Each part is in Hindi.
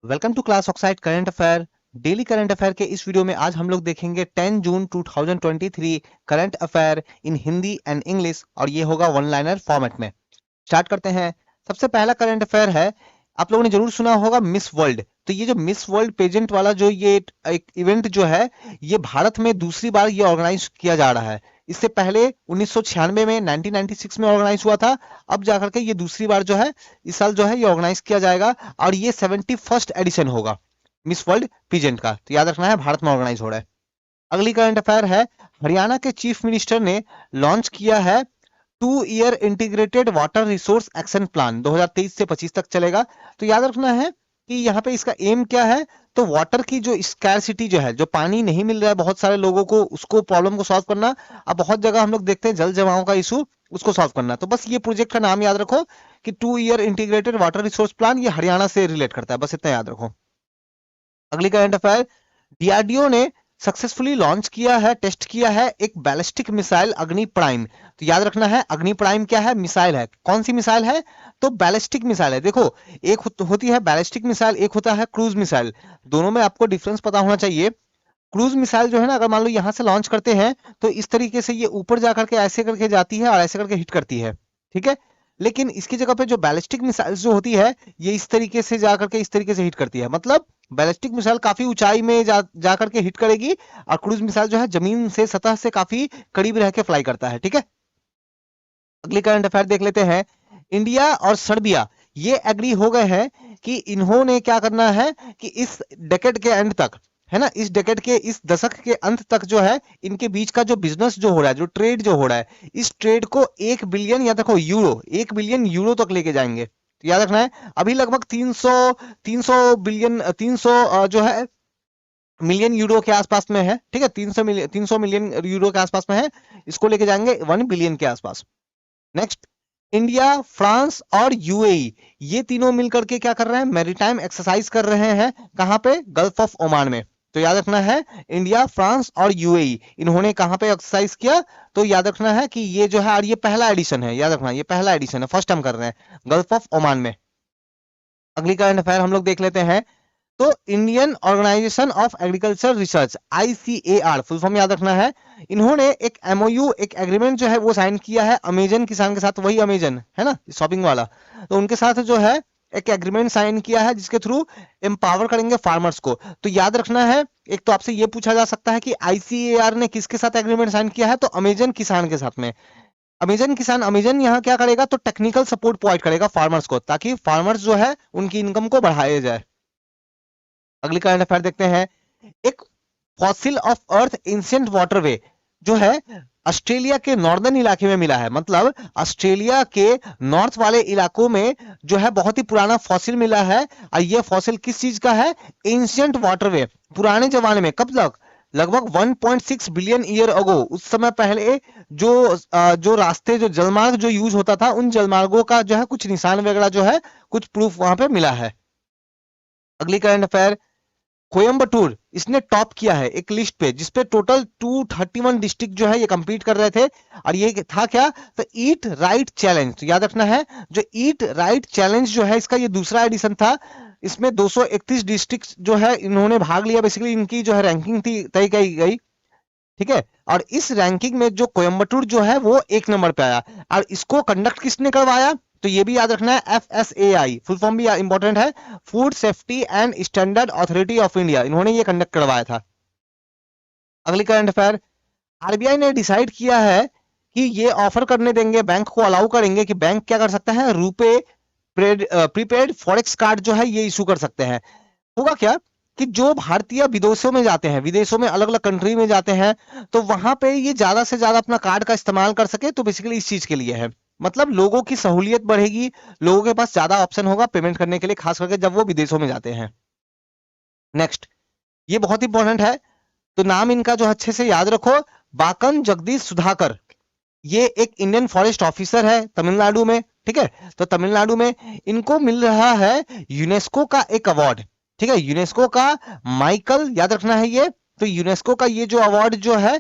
Welcome to class oxide current affair. Daily current affair के इस वीडियो में आज हम लोग देखेंगे 10 June 2023 current affair in Hindi and English, और ये होगा वन लाइनर फॉर्मेट में। स्टार्ट करते हैं। सबसे पहला करंट अफेयर है, आप लोगों ने जरूर सुना होगा मिस वर्ल्ड। तो ये जो मिस वर्ल्ड पेजेंट वाला जो ये एक इवेंट जो है, ये भारत में दूसरी बार ये ऑर्गेनाइज किया जा रहा है। इससे पहले 1996 में 1996 में ऑर्गेनाइज हुआ था। अब जाकर के ये दूसरी बार जो है इस साल जो है ये ऑर्गेनाइज किया जाएगा, और ये 71st एडिशन होगा मिस वर्ल्ड पीजेंट का। तो याद रखना है, भारत में ऑर्गेनाइज हो रहा है। अगली करंट अफेयर है, हरियाणा के चीफ मिनिस्टर ने लॉन्च किया है 2 year integrated water resource action plan, 2023 से 25 तक चलेगा। तो याद रखना है कि यहाँ पे इसका एम क्या है। तो वाटर की जो स्कैरसिटी जो है, जो पानी नहीं मिल रहा है बहुत सारे लोगों को, उसको प्रॉब्लम को सॉल्व करना। अब बहुत जगह हम लोग देखते हैं जल जमाव का इशू, उसको सॉल्व करना। तो बस ये प्रोजेक्ट का नाम याद रखो कि 2 year integrated water resource plan, ये हरियाणा से रिलेट करता है, बस इतना याद रखो। अगली करंट अफेयर, डीआरडीओ ने सक्सेसफुली लॉन्च किया है, टेस्ट किया है एक बैलिस्टिक मिसाइल अग्नि प्राइम। तो याद रखना है, अग्नि प्राइम क्या है? मिसाइल है। कौन सी मिसाइल है? तो बैलिस्टिक मिसाइल है। देखो, एक होती है बैलिस्टिक मिसाइल, एक होता है क्रूज मिसाइल। दोनों में आपको डिफरेंस पता होना चाहिए। क्रूज मिसाइल जो है ना, अगर मान लो यहां से लॉन्च करते हैं तो इस तरीके से ये ऊपर जाकर के ऐसे करके जाती है और ऐसे करके हिट करती है, ठीक है। लेकिन इसकी जगह पे जो बैलिस्टिक मिसाइल जो होती है, ये इस तरीके से जाकर के इस तरीके से हिट करती है। मतलब बैलिस्टिक मिसाइल काफी ऊंचाई में जाकर के हिट करेगी, और क्रूज मिसाइल जो है जमीन से, सतह से काफी करीब रह के फ्लाई करता है, ठीक है। अगली करंट अफेयर देख लेते हैं। इंडिया और सर्बिया ये एग्री हो गए हैं कि इन्होंने क्या करना है कि इस डेकेड के एंड तक, है ना, इस डेकेड के, इस दशक के अंत तक जो है, इनके बीच का जो बिजनेस जो हो रहा है, जो ट्रेड जो हो रहा है, इस ट्रेड को 1 बिलियन, या देखो यूरो, 1 बिलियन यूरो तक लेके जाएंगे। तो याद रखना है, अभी लगभग 300 बिलियन, 300 जो है मिलियन यूरो के आसपास में है, ठीक है। 300 मिलियन यूरो के आसपास में है। इसको लेके जाएंगे 1 बिलियन के आसपास। नेक्स्ट, इंडिया, फ्रांस और यूएई, ये तीनों मिलकर के क्या कर रहे हैं? मैरीटाइम एक्सरसाइज कर रहे हैं। कहां पे? गल्फ ऑफ ओमान में। तो याद रखना है, इंडिया, फ्रांस और यूएई, इन्होंने कहां पे एक्सरसाइज किया? तो याद रखना है कि ये जो है, और ये पहला एडिशन है, याद रखना ये पहला एडिशन है, फर्स्ट टाइम कर रहे हैं गल्फ ऑफ ओमान में। अगली करंट अफेयर हम लोग देख लेते हैं। तो Indian organisation of agriculture research, ICAR full form याद रखना है। इन्होंने एक एमओयू, एक एग्रीमेंट जो है वो साइन किया है अमेजन किसान के साथ। वही अमेजन है ना, शॉपिंग वाला। तो उनके साथ जो है एक एग्रीमेंट साइन किया है, जिसके थ्रू एम्पावर करेंगे फार्मर्स को। तो याद रखना है, एक तो आपसे ये पूछा जा सकता है कि आईसीएआर ने किसके साथ एग्रीमेंट साइन किया है? तो अमेजन किसान के साथ में। अमेजन किसान, अमेजन यहाँ क्या करेगा? तो टेक्निकल सपोर्ट प्रोवाइड करेगा फार्मर्स को, ताकि फार्मर्स जो है उनकी इनकम को बढ़ाया जाए। अगली करंट अफेयर देखते हैं। एक fossil of earth ancient waterway जो है ऑस्ट्रेलिया के नॉर्दर्न इलाके में मिला है। मतलब ऑस्ट्रेलिया के नॉर्थ वाले इलाकों में जो है बहुत ही पुराना फॉसिल मिला है। और ये फॉसिल किस चीज का है? एंशिएंट वाटरवे, पुराने जमाने में। कब तक? लगभग 1.6 बिलियन ईयर अगो, उस समय पहले जो जो रास्ते, जो जलमार्ग जो यूज होता था, उन जलमार्गों का जो है कुछ निशान वगैरह जो है, कुछ प्रूफ वहां पे मिला है। अगली करंट अफेयर, कोयम्बटूर इसने टॉप किया है एक लिस्ट पे, जिसपे टोटल 231 डिस्ट्रिक्ट जो है ये कंप्लीट कर रहे थे। और ये था क्या? तो ईट राइट चैलेंज। तो याद रखना है, जो ईट राइट चैलेंज जो है, इसका ये दूसरा एडिशन था। इसमें 231 डिस्ट्रिक्ट जो है इन्होंने भाग लिया। बेसिकली इनकी जो है रैंकिंग थी, तय की गई, ठीक है। और इस रैंकिंग में जो कोयम्बटूर जो है वो 1 नंबर पे आया। और इसको कंडक्ट किसने करवाया? तो ये भी याद रखना है, एफएसएआई फुल फॉर्म भी इंपॉर्टेंट है, food safety and standard authority of India, इन्होंने ये कंडक्ट करवाया था। अगली करंट अफेयर, आरबीआई ने डिसाइड किया है कि ये ऑफर करने देंगे, बैंक को अलाउ करेंगे कि बैंक क्या कर सकता है? रुपे प्रीपेड फॉरेक्स कार्ड जो है ये इशू कर सकते हैं। होगा क्या कि जो भारतीय विदेशों में जाते हैं, विदेशों में अलग अलग कंट्री में जाते हैं, तो वहां पे ये ज्यादा से ज्यादा अपना कार्ड का इस्तेमाल कर सके। तो बेसिकली इस चीज के लिए है। मतलब लोगों की सहूलियत बढ़ेगी, लोगों के पास ज्यादा ऑप्शन होगा पेमेंट करने के लिए, खास करके जब वो विदेशों में जाते हैं। नेक्स्ट, ये बहुत इंपॉर्टेंट है, तो नाम इनका जो अच्छे से याद रखो, बाकन जगदीश सुधाकर। ये एक इंडियन फॉरेस्ट ऑफिसर है तमिलनाडु में, ठीक है। तो तमिलनाडु में इनको मिल रहा है यूनेस्को का एक अवार्ड, ठीक है, यूनेस्को का माइकल, याद रखना है ये। तो यूनेस्को का ये जो अवार्ड जो है,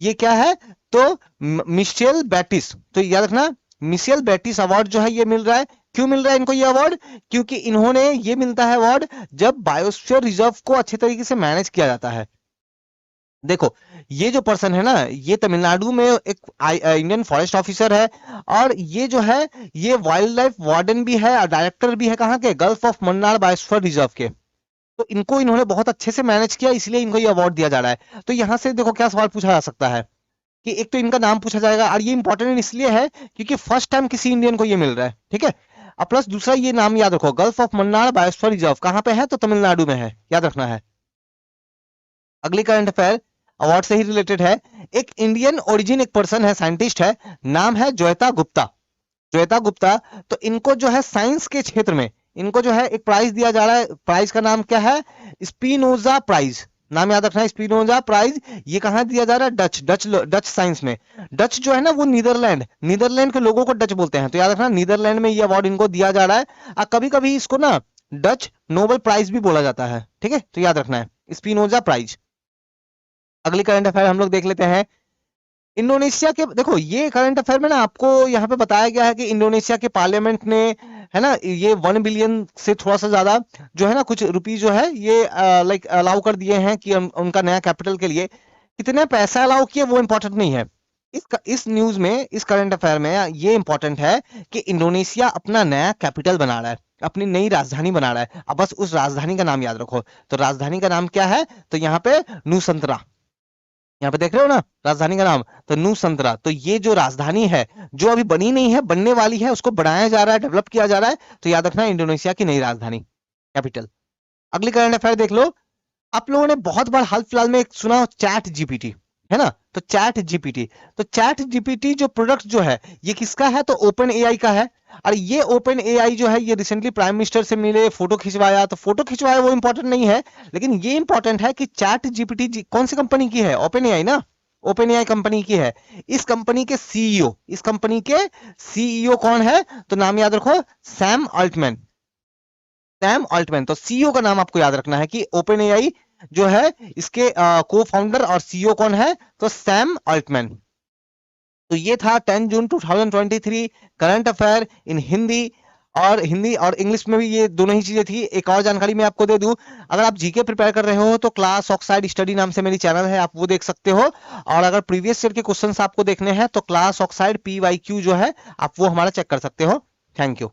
ये क्या है? तो मिशेल बैटिस, तो याद रखना, मिशेल बैटिस अवार्ड जो है ये मिल रहा है क्यों मिल रहा है इनको ये अवार्ड? क्योंकि इन्होंने, ये मिलता है अवार्ड जब बायोस्फीयर रिजर्व को अच्छे तरीके से मैनेज किया जाता है। देखो, ये जो पर्सन है ना, ये तमिलनाडु में एक इंडियन फॉरेस्ट ऑफिसर है, और ये जो है ये वाइल्ड लाइफ वार्डन भी है और डायरेक्टर भी है, कहाँ के? Gulf of Mannar biosphere reserve के। तो इनको इन्होंने बहुत अच्छे से मैनेज किया, इसलिए इनको ये अवार्ड दिया जा रहा है। तो यहाँ से देखो क्या सवाल पूछा जा सकता है कि एक तो इनका नाम पूछा जाएगा, और ये इंपॉर्टेंट इसलिए है क्योंकि फर्स्ट टाइम किसी इंडियन को ये मिल रहा है, ठीक है। और प्लस दूसरा ये नाम याद रखो, gulf of Mannar biosphere reserve कहाँ पे है? तो तमिलनाडु में है, याद रखना है। अगली करंट अफेयर अवार्ड से ही रिलेटेड है। एक इंडियन ओरिजिन एक पर्सन है, साइंटिस्ट है, नाम है ज्वेता गुप्ता। श्वेता गुप्ता, तो इनको जो है साइंस के क्षेत्र में इनको जो है एक प्राइज दिया जा रहा है। प्राइज का नाम क्या है? स्पिनोजा प्राइज, नाम याद रखना है, स्पिनोजा प्राइज। ये कहां दिया जा रहा है? डच साइंस में। डच जो है ना वो नीदरलैंड के लोगों को डच बोलते हैं, तो याद रखना नीदरलैंड में ये अवार्ड इनको दिया जा रहा है। और कभी कभी इसको ना डच नोबेल प्राइज भी बोला जाता है, ठीक है, तो याद रखना है स्पिनोजा प्राइज। अगली करंट अफेयर हम लोग देख लेते हैं। इंडोनेशिया के, देखो ये करंट अफेयर में ना आपको यहाँ पे बताया गया है कि इंडोनेशिया के पार्लियामेंट ने, है ना, ये 1 बिलियन से थोड़ा सा ज्यादा जो है ना कुछ रुपीज जो है ये लाइक अलाउ कर दिए हैं कि उनका नया कैपिटल के लिए। कितने पैसा अलाउ किए वो इंपॉर्टेंट नहीं है। इस न्यूज में, इस करंट अफेयर में ये इंपॉर्टेंट है कि इंडोनेशिया अपना नया कैपिटल बना रहा है, अपनी नई राजधानी बना रहा है। अब बस उस राजधानी का नाम याद रखो। तो राजधानी का नाम क्या है? तो यहाँ पे नुसंतरा, यहाँ पे देख रहे हो ना राजधानी का नाम, तो नू संतरा। तो ये जो राजधानी है जो अभी बनी नहीं है, बनने वाली है, उसको बढ़ाया जा रहा है, डेवलप किया जा रहा है। तो याद रखना इंडोनेशिया की नई राजधानी, कैपिटल। अगली करंट अफेयर देख लो। आप लोगों ने बहुत बार हाल फिलहाल में एक सुना चैट जीपीटी, है ना? तो चैट जीपीटी जो प्रोडक्ट जो है ये किसका है? तो ओपन एआई का है। और ये ओपन एआई जो है ये रिसेंटली प्राइम मिनिस्टर से मिले, फोटो खिंचवाया। तो फोटो खिंचवाया वो इंपॉर्टेंट नहीं है, लेकिन ये इंपॉर्टेंट है कि चैट जीपीटी कौन सी कंपनी की है? ओपन एआई ना, ओपन एआई कंपनी की है। इस कंपनी के सीईओ कौन है? तो नाम याद रखो, सैम अल्टमैन। तो सीईओ का नाम आपको याद रखना है कि ओपन एआई जो है इसके को फाउंडर और सीईओ कौन है? तो सैम अल्टमैन। तो ये था 10 June 2023 current affair in Hindi और इंग्लिश में भी, ये दोनों ही चीजें थी। एक और जानकारी मैं आपको दे दूं, अगर आप जीके प्रिपेयर कर रहे हो तो क्लास ऑक्साइड स्टडी नाम से मेरी चैनल है, आप वो देख सकते हो। और अगर प्रीवियस ईयर के क्वेश्चंस आपको देखने हैं तो क्लास ऑक्साइड PYQ जो है आप वो हमारा चेक कर सकते हो। Thank you.